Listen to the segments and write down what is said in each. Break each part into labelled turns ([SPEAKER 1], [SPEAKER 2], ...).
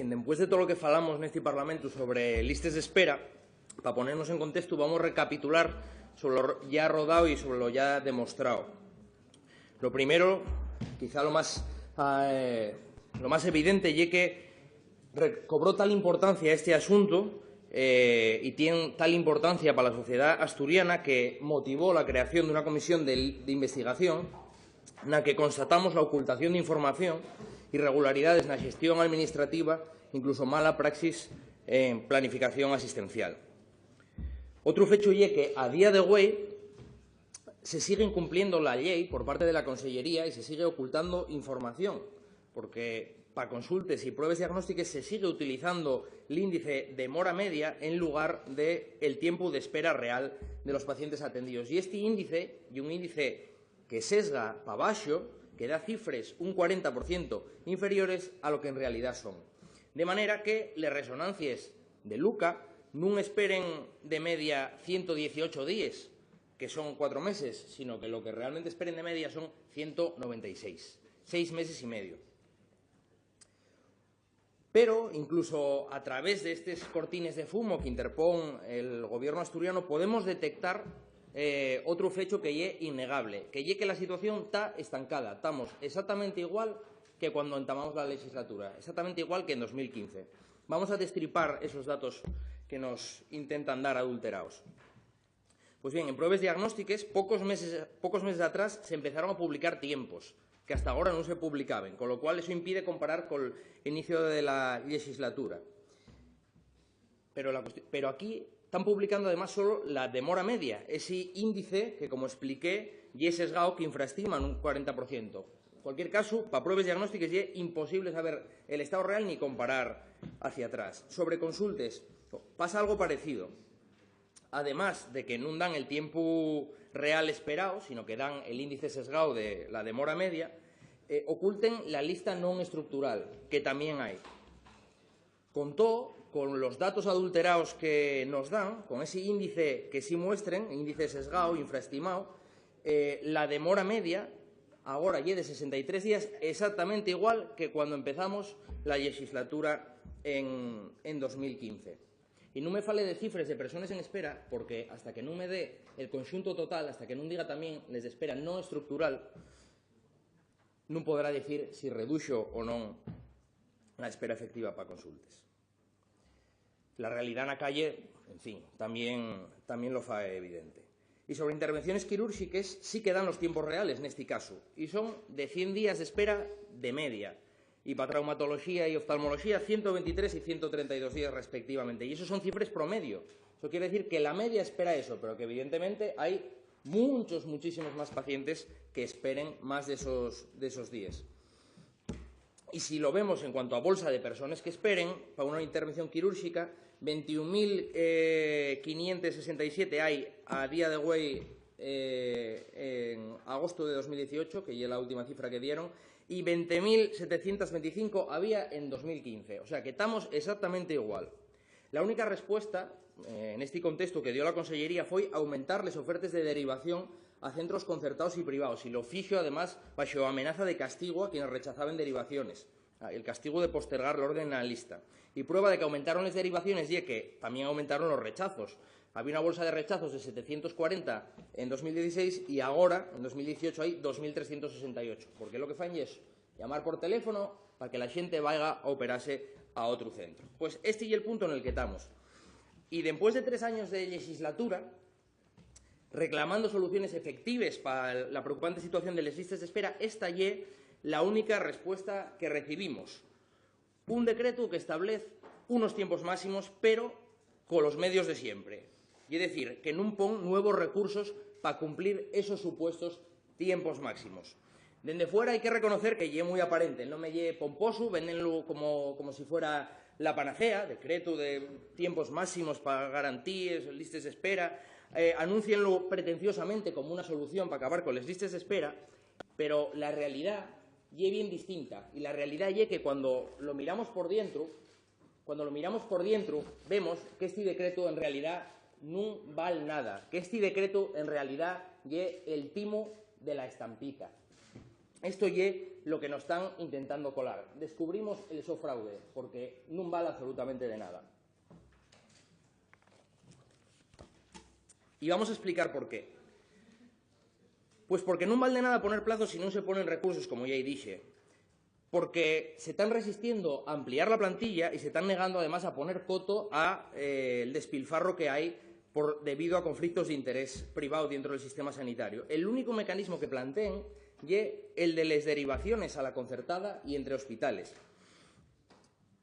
[SPEAKER 1] Bien, después de todo lo que falamos neste Parlamento sobre listas de espera, para ponernos en contexto, vamos a recapitular sobre lo ya rodado y sobre lo ya demostrado. Lo primero, quizá lo más evidente, es que cobró tal importancia este asunto y tiene tal importancia para la sociedad asturiana que motivó la creación de una comisión de investigación en la que constatamos la ocultación de información, irregularidades en la gestión administrativa, incluso mala praxis en planificación asistencial. Otro fecho es que a día de hoy se sigue incumpliendo la ley por parte de la Consellería y se sigue ocultando información, porque para consultas y pruebas diagnósticas se sigue utilizando el índice de mora media en lugar del tiempo de espera real de los pacientes atendidos. Y este índice, y un índice que sesga para abajo, que da cifras un 40% inferiores a lo que en realidad son. De manera que las resonancias de Luca no esperen de media 118 días, que son 4 meses, sino que lo que realmente esperen de media son 196, 6 meses y medio. Pero, incluso a través de estos cortines de fumo que interpone el Gobierno asturiano, podemos detectar otro fecho que es innegable, que es que la situación está estancada. Estamos exactamente igual que cuando entamamos la legislatura, exactamente igual que en 2015. Vamos a destripar esos datos que nos intentan dar adulterados. Pues bien, en pruebas diagnósticas, pocos meses atrás se empezaron a publicar tiempos que hasta ahora no se publicaban, con lo cual eso impide comparar con el inicio de la legislatura. Pero aquí están publicando además solo la demora media, ese índice que, como expliqué, es sesgado, que infraestima en un 40%. En cualquier caso, para pruebas diagnósticas es imposible saber el estado real ni comparar hacia atrás. Sobre consultas, pasa algo parecido. Además de que no dan el tiempo real esperado, sino que dan el índice sesgado de la demora media, oculten la lista no estructural, que también hay. Contó con los datos adulterados que nos dan, con ese índice que sí muestren, índice sesgado, infraestimado, la demora media ahora ya de 63 días, exactamente igual que cuando empezamos la legislatura en 2015. Y no me fale de cifras de personas en espera, porque hasta que no me dé el conjunto total, hasta que no diga también les de espera no estructural, no podrá decir si reduxo o non la espera efectiva para consultas. La realidad en la calle, en fin, también lo fa evidente. Y sobre intervenciones quirúrgicas sí que dan los tiempos reales en este caso, y son de 100 días de espera de media. Y para traumatología y oftalmología, 123 y 132 días respectivamente. Y eso son cifras promedio. Eso quiere decir que la media espera eso, pero que evidentemente hay muchísimos más pacientes que esperen más de esos días. Y si lo vemos en cuanto a bolsa de personas que esperen para una intervención quirúrgica, 21.567 hay a día de hoy en agosto de 2018, que ya es la última cifra que dieron, y 20.725 había en 2015. O sea que estamos exactamente igual. La única respuesta en este contexto que dio la Consellería fue aumentar las ofertas de derivación a centros concertados y privados, y lo fixo además bajo amenaza de castigo a quienes rechazaban derivaciones, el castigo de postergar el orden en la lista. Y prueba de que aumentaron las derivaciones y que también aumentaron los rechazos. Había una bolsa de rechazos de 740 en 2016 y ahora, en 2018, hay 2.368. Porque lo que fan es llamar por teléfono para que la gente vaya a operarse a otro centro. Pues este es el punto en el que estamos. Y después de 3 años de legislatura, reclamando soluciones efectivas para la preocupante situación de las listas de espera, esta es la única respuesta que recibimos. Un decreto que establece unos tiempos máximos, pero con los medios de siempre. Y es decir, que no pon nuevos recursos para cumplir esos supuestos tiempos máximos. Desde fuera hay que reconocer que es muy aparente, no me lle pomposo, vendenlo como si fuera la panacea, decreto de tiempos máximos para garantías, listas de espera, anúncienlo pretenciosamente como una solución para acabar con las listas de espera, pero la realidad es bien distinta. Y la realidad es que cuando lo miramos por dentro, vemos que este decreto en realidad no vale nada, que este decreto en realidad es el timo de la estampica. Esto é lo que nos están intentando colar. Descubrimos el fraude, porque non vale absolutamente de nada. Y vamos a explicar por qué. Pues porque non vale de nada poner plazos si non se ponen recursos, como ya dixe. Porque se están resistiendo a ampliar la plantilla y se están negando además a poner coto a el despilfarro que hay debido a conflictos de interés privado dentro del sistema sanitario. El único mecanismo que planteen es el de las derivaciones a la concertada y entre hospitales.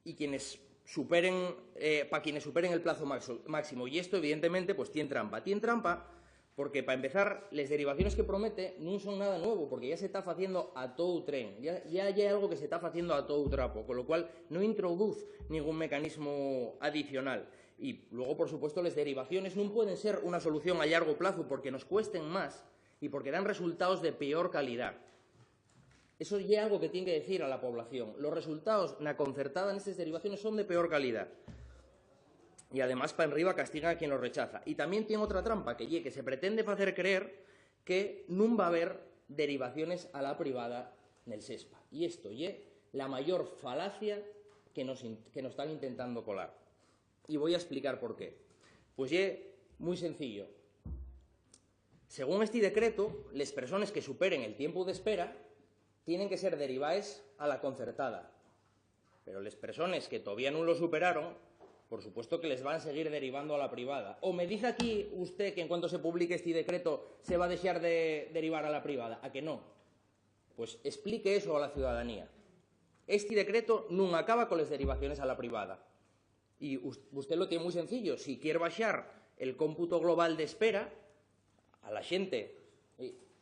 [SPEAKER 1] Y para quienes superen el plazo máximo. Y esto, evidentemente, pues tiene trampa. Tiene trampa porque, para empezar, las derivaciones que promete no son nada nuevo, porque ya se está haciendo a todo tren. Ya hay algo que se está haciendo a todo trapo, con lo cual no introduce ningún mecanismo adicional. Y luego, por supuesto, las derivaciones no pueden ser una solución a largo plazo porque nos cuesten más y porque dan resultados de peor calidad. Eso ya es algo que tiene que decir a la población. Los resultados en la concertada en estas derivaciones son de peor calidad. Y además, para arriba, castigan a quien los rechaza. Y también tiene otra trampa, que se pretende hacer creer que no va a haber derivaciones a la privada en el SESPA. Y esto es la mayor falacia que nos están intentando colar. Y voy a explicar por qué. Pues es muy sencillo. Según este decreto, las personas que superen el tiempo de espera tienen que ser derivadas a la concertada. Pero las personas que todavía no lo superaron, por supuesto que les van a seguir derivando a la privada. ¿O me dice aquí usted que en cuanto se publique este decreto se va a dejar de derivar a la privada? ¿A que no? Pues explique eso a la ciudadanía. Este decreto no acaba con las derivaciones a la privada. Y usted lo tiene muy sencillo. Si quiere bajar el cómputo global de espera a la gente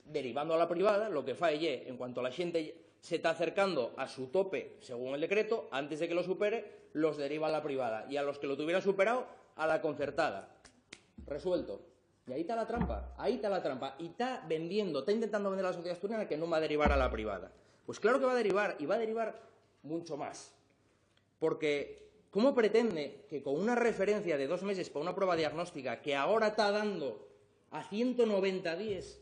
[SPEAKER 1] derivando a la privada, lo que falle, en cuanto la gente se está acercando a su tope, según el decreto, antes de que lo supere, los deriva a la privada. Y a los que lo tuvieran superado, a la concertada. Resuelto. Y ahí está la trampa. Ahí está la trampa. Y está intentando vender a la sociedad asturiana que no va a derivar a la privada. Pues claro que va a derivar, y va a derivar mucho más. Porque, ¿cómo pretende que con una referencia de 2 meses para una prueba diagnóstica que ahora está dando a 190 días,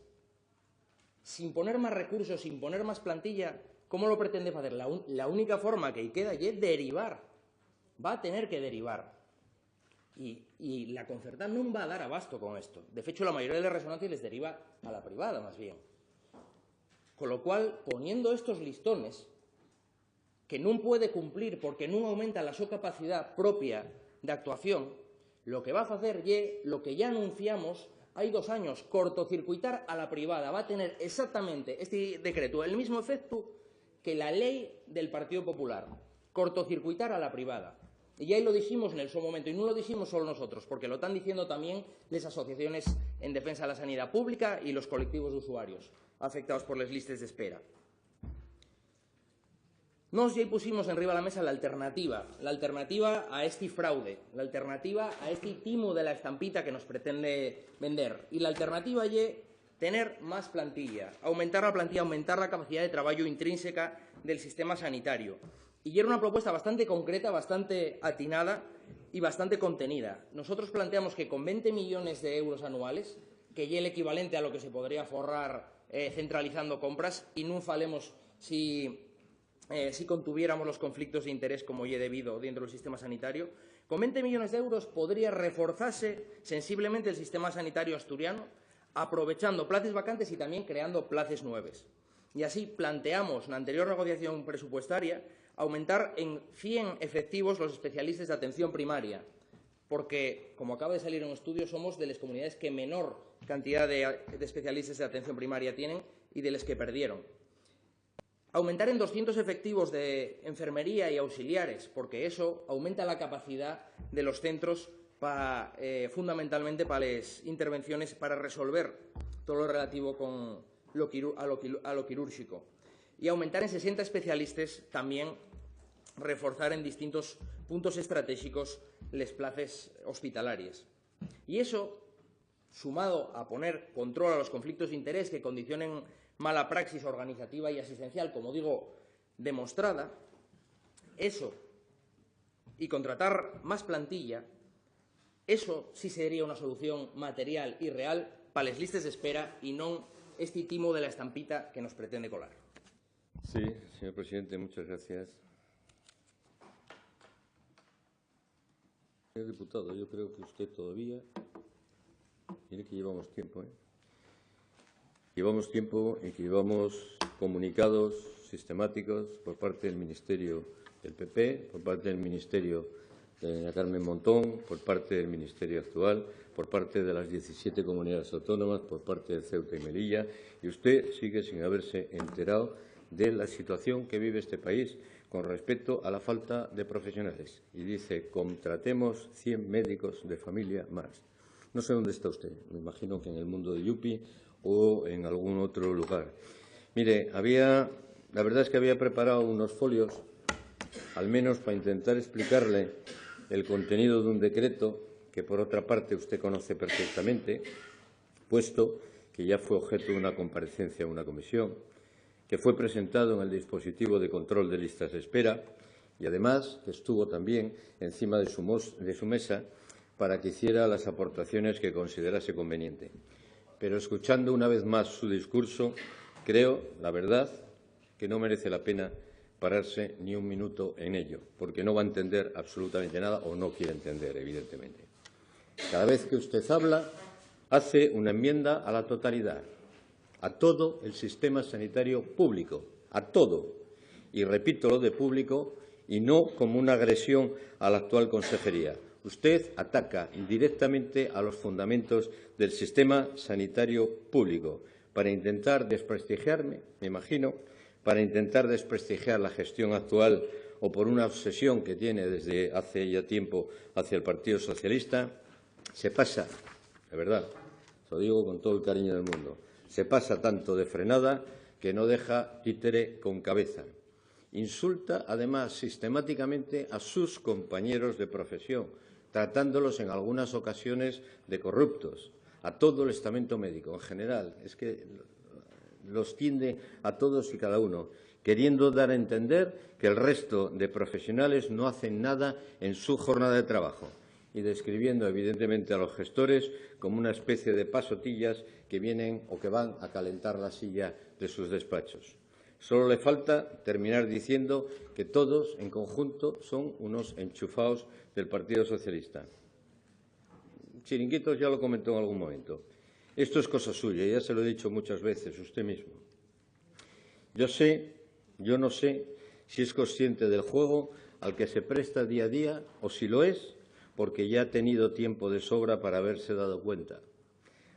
[SPEAKER 1] sin poner más recursos, sin poner más plantilla, ¿cómo lo pretende hacer? La única forma que queda es derivar. Va a tener que derivar. Y la concertada no va a dar abasto con esto. De hecho, la mayoría de las resonancias les deriva a la privada, más bien. Con lo cual, poniendo estos listones, que no puede cumplir porque no aumenta la su capacidad propia de actuación, lo que va a hacer es lo que ya anunciamos hay 2 años, cortocircuitar a la privada. Va a tener exactamente este decreto el mismo efecto que la ley del Partido Popular. Cortocircuitar a la privada. Y ahí lo dijimos en el su momento, y no lo dijimos solo nosotros, porque lo están diciendo también las asociaciones en defensa de la sanidad pública y los colectivos de usuarios afectados por las listas de espera. Nos ya pusimos enriba de la mesa la alternativa a este fraude, la alternativa a este timo de la estampita que nos pretende vender. Y la alternativa es tener más plantilla, aumentar la plantilla, aumentar la capacidad de trabajo intrínseca del sistema sanitario. Y era una propuesta bastante concreta, bastante atinada y bastante contenida. Nosotros planteamos que con 20 millones de euros anuales, que es el equivalente a lo que se podría forrar centralizando compras, y no falemos si contuviéramos los conflictos de interés como ya debido dentro del sistema sanitario, con 20 millones de euros podría reforzarse sensiblemente el sistema sanitario asturiano, aprovechando plazas vacantes y también creando plazas nuevas. Y así planteamos en la anterior negociación presupuestaria aumentar en 100 efectivos los especialistas de atención primaria, porque, como acaba de salir en un estudio, somos de las comunidades que menor cantidad de especialistas de atención primaria tienen y de las que perdieron. Aumentar en 200 efectivos de enfermería y auxiliares, porque eso aumenta la capacidad de los centros fundamentalmente para las intervenciones para resolver todo lo relativo a lo quirúrgico. Y aumentar en 60 especialistas, también reforzar en distintos puntos estratégicos las plazas hospitalarias. Y eso, sumado a poner control a los conflictos de interés que condicionen mala praxis organizativa y asistencial, como digo, demostrada, eso, y contratar más plantilla, eso sí sería una solución material y real para las listas de espera y no este timo de la estampita que nos pretende colar.
[SPEAKER 2] Sí, señor presidente, muchas gracias. Señor diputado, yo creo que usted todavía... Mire que llevamos tiempo, ¿eh? Llevamos tiempo en que llevamos comunicados sistemáticos por parte del Ministerio del PP, por parte del Ministerio de doña Carmen Montón, por parte del Ministerio actual, por parte de las 17 comunidades autónomas, por parte de Ceuta y Melilla, y usted sigue sin haberse enterado de la situación que vive este país con respecto a la falta de profesionales. Y dice, contratemos 100 médicos de familia más. No sé dónde está usted, me imagino que en el mundo de Yupi o en algún otro lugar. Mire, la verdad es que había preparado unos folios, al menos para intentar explicarle el contenido de un decreto que, por otra parte, usted conoce perfectamente, puesto que ya fue objeto de una comparecencia en una comisión, que fue presentado en el dispositivo de control de listas de espera y, además, que estuvo también encima de su mesa para que hiciera las aportaciones que considerase conveniente. Pero, escuchando una vez más su discurso, creo, la verdad, que no merece la pena pararse ni un minuto en ello, porque no va a entender absolutamente nada o no quiere entender, evidentemente. Cada vez que usted habla, hace una enmienda a la totalidad, a todo el sistema sanitario público, a todo. Y repito lo de público y no como una agresión a la actual consejería. Usted ataca directamente a los fundamentos del sistema sanitario público para intentar desprestigiarme, me imagino, para intentar desprestigiar la gestión actual o por una obsesión que tiene desde hace ya tiempo hacia el Partido Socialista. Se pasa, de verdad, se lo digo con todo el cariño del mundo, se pasa tanto de frenada que no deja títere con cabeza. Insulta, además, sistemáticamente a sus compañeros de profesión, tratándolos en algunas ocasiones de corruptos, a todo el estamento médico en general. Es que los tiende a todos y cada uno, queriendo dar a entender que el resto de profesionales no hacen nada en su jornada de trabajo y describiendo, evidentemente, a los gestores como una especie de pasotillas que vienen o que van a calentar la silla de sus despachos. Solo le falta terminar diciendo que todos, en conjunto, son unos enchufados del Partido Socialista. Chiringuitos ya lo comentó en algún momento. Esto es cosa suya, ya se lo he dicho muchas veces, usted mismo. Yo no sé si es consciente del juego al que se presta día a día o si lo es porque ya ha tenido tiempo de sobra para haberse dado cuenta.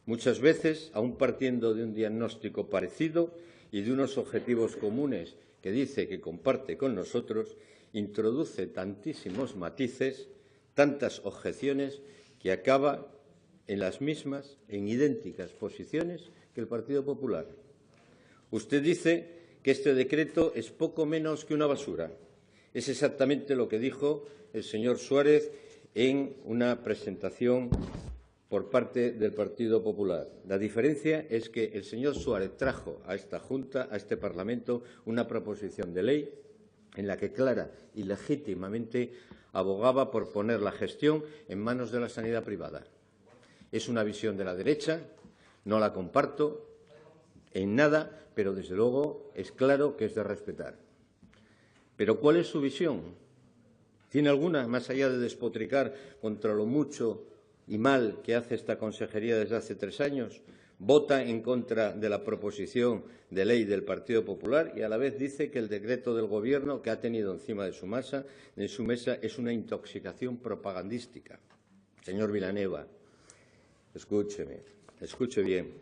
[SPEAKER 2] Muchas veces, aun partiendo de un diagnóstico parecido y de unos objetivos comunes que dice que comparte con nosotros, introduce tantísimos matices, tantas objeciones, que acaba en las mismas, en idénticas posiciones que el Partido Popular. Usted dice que este decreto es poco menos que una basura. Es exactamente lo que dijo el señor Suárez en una presentación por parte del Partido Popular. La diferencia es que el señor Suárez trajo a esta Junta, a este Parlamento, una proposición de ley en la que clara y legítimamente abogaba por poner la gestión en manos de la sanidad privada. Es una visión de la derecha, no la comparto en nada, pero desde luego es claro que es de respetar. Pero ¿cuál es su visión? ¿Tiene alguna, más allá de despotricar contra lo mucho y mal que hace esta consejería desde hace 3 años? Vota en contra de la proposición de ley del Partido Popular y a la vez dice que el decreto del Gobierno que ha tenido encima de su mesa es una intoxicación propagandística. Señor Villanueva, escúcheme, escuche bien.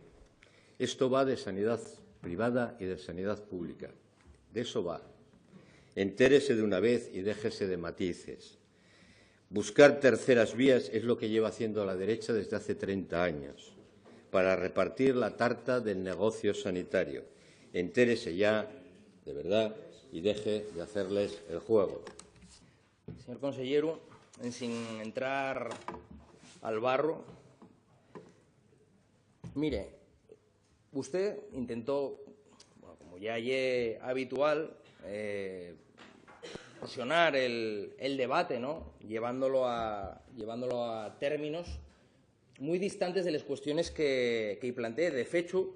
[SPEAKER 2] Esto va de sanidad privada y de sanidad pública. De eso va. Entérese de una vez y déjese de matices. Buscar terceras vías es lo que lleva haciendo la derecha desde hace 30 años, para repartir la tarta del negocio sanitario. Entérese ya, de verdad, y deje de hacerles el juego.
[SPEAKER 1] Señor consellero, sin entrar al barro, mire, usted intentó, bueno, como ya es habitual, presionar el debate, ¿no? llevándolo a términos muy distantes de las cuestiones que planteé. De hecho,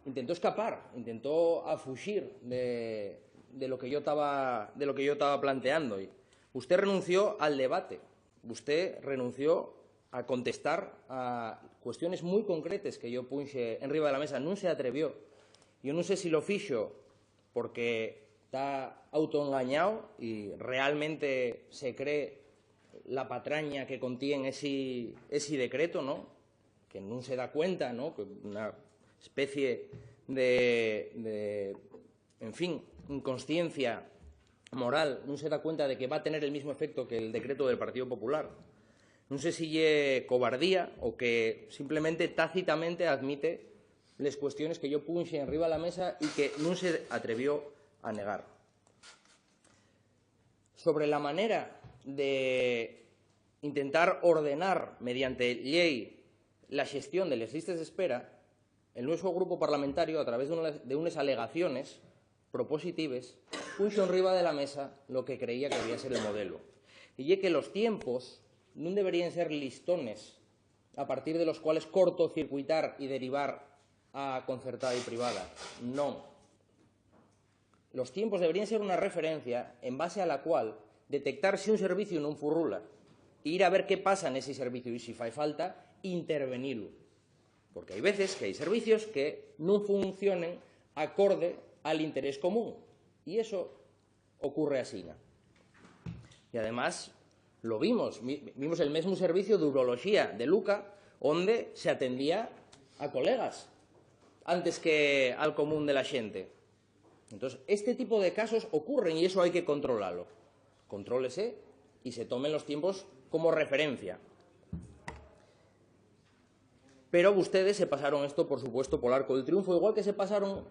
[SPEAKER 1] intentó escapar, intentó afugir de lo que yo estaba planteando. Usted renunció al debate, usted renunció a contestar a cuestiones muy concretas que yo punxe en riba de la mesa. Non se atrevió. Yo non sé si lo fixo porque está autoengañado y realmente se cree la patraña que contiene ese decreto, ¿no? Que non se da cuenta, ¿no? Que una especie de en fin, inconsciencia moral, non se da cuenta de que va a tener el mismo efecto que el decreto del Partido Popular. Non sé si es cobardía o que simplemente tácitamente admite las cuestiones que yo punxe en riba de la mesa y que non se atrevió a negar. Sobre la manera de intentar ordenar mediante ley la xestión de las listas de espera, el nuestro grupo parlamentario, a través de unas alegaciones propositivas, puso en riba de la mesa lo que creía que debía ser el modelo. Y es que los tiempos no deberían ser listones a partir de los cuales cortocircuitar y derivar a concertada y privada. No. Los tiempos deberían ser una referencia en base a la cual detectar si un servicio non furrula e ir a ver qué pasa en ese servicio y, si fai falta, intervenirlo. Porque hay veces que hay servicios que no funcionen acorde al interés común. Y eso ocurre así. Y además, lo vimos el mismo servicio de urología de Luca, donde se atendía a colegas antes que al común de la xente. Entonces, este tipo de casos ocurren y eso hay que controlarlo. Contrólese y se tomen los tiempos como referencia. Pero ustedes se pasaron esto, por supuesto, por el arco del triunfo, igual que se pasaron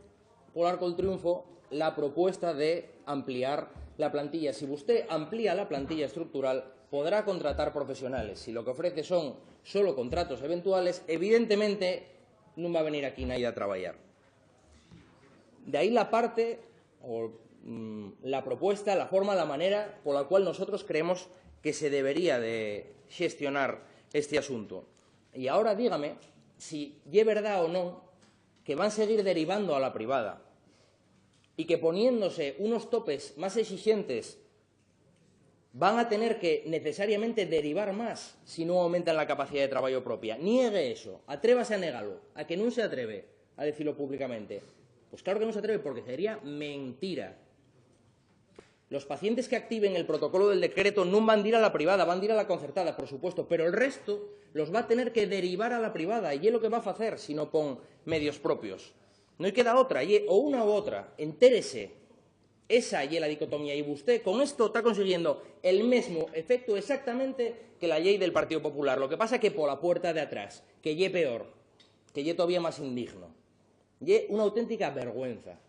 [SPEAKER 1] por el arco del triunfo la propuesta de ampliar la plantilla. Si usted amplía la plantilla estructural, podrá contratar profesionales. Si lo que ofrece son solo contratos eventuales, evidentemente no va a venir aquí nadie a trabajar. De ahí la parte, o la propuesta, la forma, la manera por la cual nosotros creemos que se debería de gestionar este asunto. Y ahora dígame si es verdad o no que van a seguir derivando a la privada y que poniéndose unos topes más exigentes van a tener que necesariamente derivar más si no aumentan la capacidad de trabajo propia. Niegue eso, atrévase a negarlo, a que no se atreve a decirlo públicamente. Pues claro que no se atreve porque sería mentira. Los pacientes que activen el protocolo del decreto no van a ir a la privada, van a ir a la concertada, por supuesto, pero el resto los va a tener que derivar a la privada y es lo que va a hacer si no pon medios propios. No hay queda otra, o una u otra, entérese. Esa y la dicotomía. Y usted con esto está consiguiendo el mismo efecto exactamente que la ley del Partido Popular. Lo que pasa es que por la puerta de atrás, que ye peor, que ye todavía más indigno. Ye una auténtica vergüenza.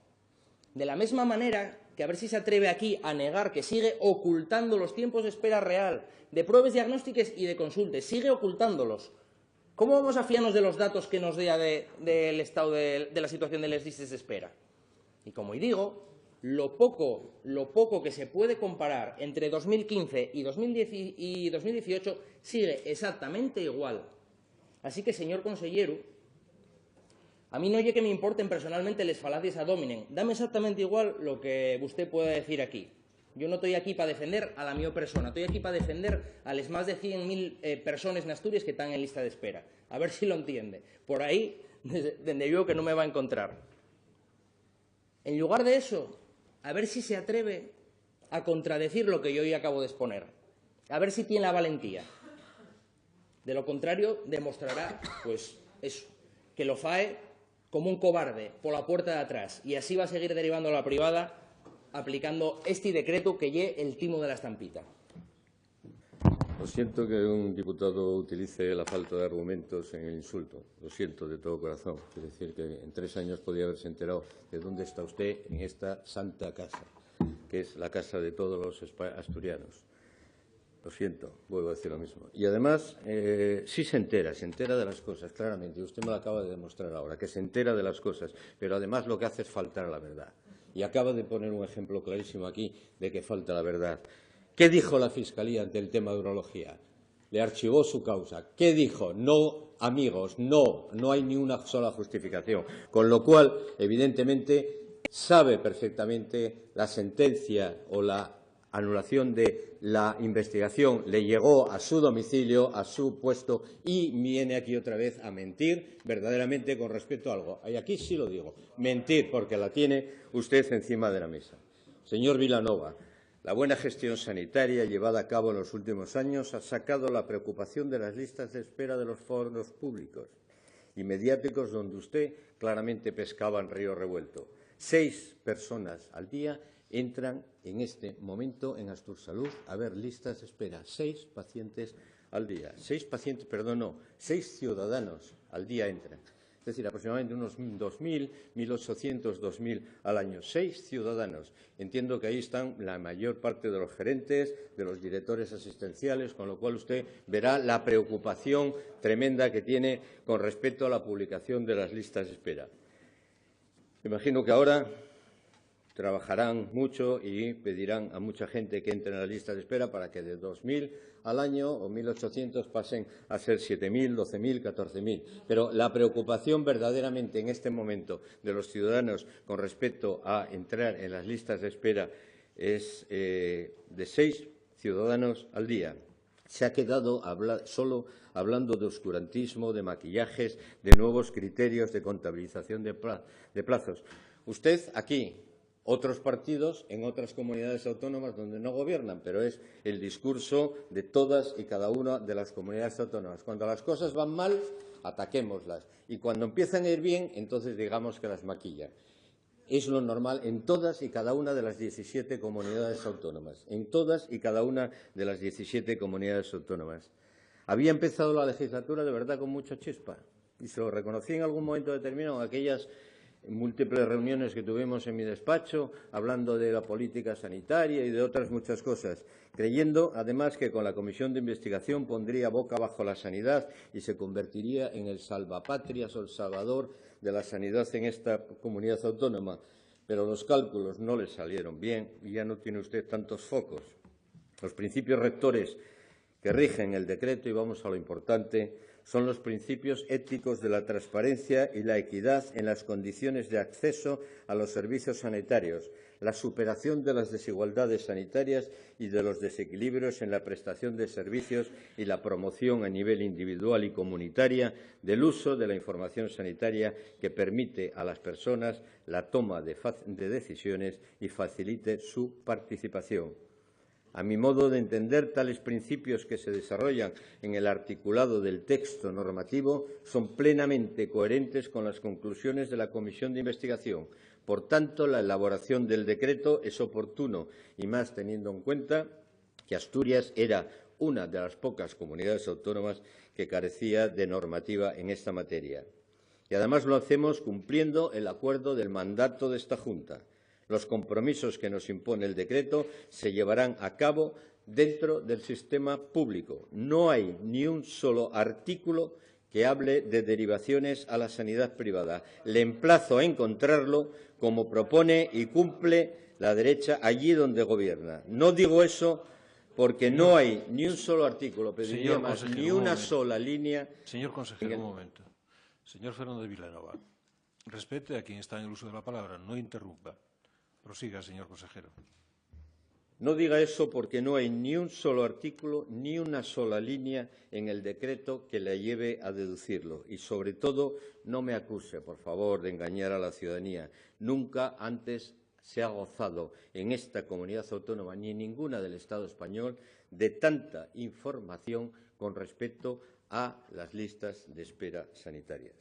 [SPEAKER 1] De la misma manera que a ver si se atreve aquí a negar que sigue ocultando los tiempos de espera real, de pruebas diagnósticas y de consultas, sigue ocultándolos. ¿Cómo vamos a fiarnos de los datos que nos dé del estado de la situación de las listas de espera? Y como digo, lo poco que se puede comparar entre 2015 y 2018 sigue exactamente igual. Así que, señor consellero, a mí no oye que me importen personalmente les falacias ad hominem. Dame exactamente igual lo que usted pueda decir aquí. Yo no estoy aquí para defender a la mi persona, estoy aquí para defender a las más de 100.000 personas en Asturias que están en lista de espera. A ver si lo entiende. Por ahí, desde yo que no me va a encontrar. En lugar de eso, a ver si se atreve a contradecir lo que yo hoy acabo de exponer. A ver si tiene la valentía. De lo contrario, demostrará, pues, eso, que lo fae como un cobarde por la puerta de atrás. Y así va a seguir derivando a la privada aplicando este decreto que lle el timo de la estampita.
[SPEAKER 2] Lo siento que un diputado utilice la falta de argumentos en el insulto. Lo siento de todo corazón. Es decir, que en 3 años podía haberse enterado de dónde está usted en esta santa casa, que es la casa de todos los asturianos. Lo siento, vuelvo a decir lo mismo. Y además, sí se entera de las cosas, claramente. Y usted me lo acaba de demostrar ahora, que se entera de las cosas. Pero además lo que hace es faltar a la verdad. Y acaba de poner un ejemplo clarísimo aquí de que falta la verdad. ¿Qué dijo la Fiscalía ante el tema de urología? le archivó su causa. ¿Qué dijo? No, amigos, no hay ni una sola justificación. Con lo cual, evidentemente, sabe perfectamente la sentencia o la anulación de la investigación le llegó a su domicilio, a su puesto, y viene aquí otra vez a mentir verdaderamente con respecto a algo. Y aquí sí lo digo, mentir, porque la tiene usted encima de la mesa. Señor Vilanova, la buena gestión sanitaria llevada a cabo en los últimos años ha sacado la preocupación de las listas de espera de los fondos públicos y mediáticos donde usted claramente pescaba en río revuelto. 6 personas al día entran en este momento en Astursalud a ver listas de espera. 6 pacientes al día. 6 ciudadanos al día entran. Es decir, aproximadamente unos 2.000, 1.800, 2.000 al año. 6 ciudadanos. Entiendo que ahí están la mayor parte de los gerentes, de los directores asistenciales, con lo cual usted verá la preocupación tremenda que tiene con respecto a la publicación de las listas de espera. Imagino que ahora trabajarán mucho y pedirán a mucha gente que entre en la lista de espera para que de 2.000 al año o 1.800 pasen a ser 7.000, 12.000, 14.000. Pero la preocupación verdaderamente en este momento de los ciudadanos con respecto a entrar en las listas de espera es de 6 ciudadanos al día. Se ha quedado solo hablando de oscurantismo, de maquillajes, de nuevos criterios de contabilización de plazos. Usted aquí, otros partidos en otras comunidades autónomas donde no gobiernan, pero es el discurso de todas y cada una de las comunidades autónomas. Cuando las cosas van mal, ataquémoslas. Y cuando empiezan a ir bien, entonces digamos que las maquillan. Es lo normal en todas y cada una de las 17 comunidades autónomas. En todas y cada una de las 17 comunidades autónomas. Había empezado la legislatura de verdad con mucha chispa. Y se lo reconocí en algún momento determinado en aquellas múltiples reuniones que tuvimos en mi despacho, hablando de la política sanitaria y de otras muchas cosas, creyendo, además, que con la comisión de investigación pondría boca bajo la sanidad y se convertiría en el salvapatrias o el salvador de la sanidad en esta comunidad autónoma. Pero los cálculos no le salieron bien y ya no tiene usted tantos focos. Los principios rectores que rigen el decreto, y vamos a lo importante, son los principios éticos de la transparencia y la equidad en las condiciones de acceso a los servicios sanitarios, la superación de las desigualdades sanitarias y de los desequilibrios en la prestación de servicios y la promoción a nivel individual y comunitaria del uso de la información sanitaria que permite a las personas la toma de decisiones y facilite su participación. A mi modo de entender, tales principios que se desarrollan en el articulado del texto normativo son plenamente coherentes con las conclusiones de la Comisión de Investigación. Por tanto, la elaboración del decreto es oportuno, y más teniendo en cuenta que Asturias era una de las pocas comunidades autónomas que carecía de normativa en esta materia. Y además lo hacemos cumpliendo el acuerdo del mandato de esta Junta. Los compromisos que nos impone el decreto se llevarán a cabo dentro del sistema público. No hay ni un solo artículo que hable de derivaciones a la sanidad privada. Le emplazo a encontrarlo como propone y cumple la derecha allí donde gobierna. No digo eso porque no hay ni un solo artículo, pediría más, ni una sola línea.
[SPEAKER 3] Señor consejero, un momento. Señor Fernando de Vilanova, respete a quien está en el uso de la palabra, no interrumpa. Prosiga, señor consejero.
[SPEAKER 2] No diga eso porque no hay ni un solo artículo, ni una sola línea en el decreto que le lleve a deducirlo. Y, sobre todo, no me acuse, por favor, de engañar a la ciudadanía. Nunca antes se ha gozado en esta comunidad autónoma, ni en ninguna del Estado español, de tanta información con respecto a las listas de espera sanitarias.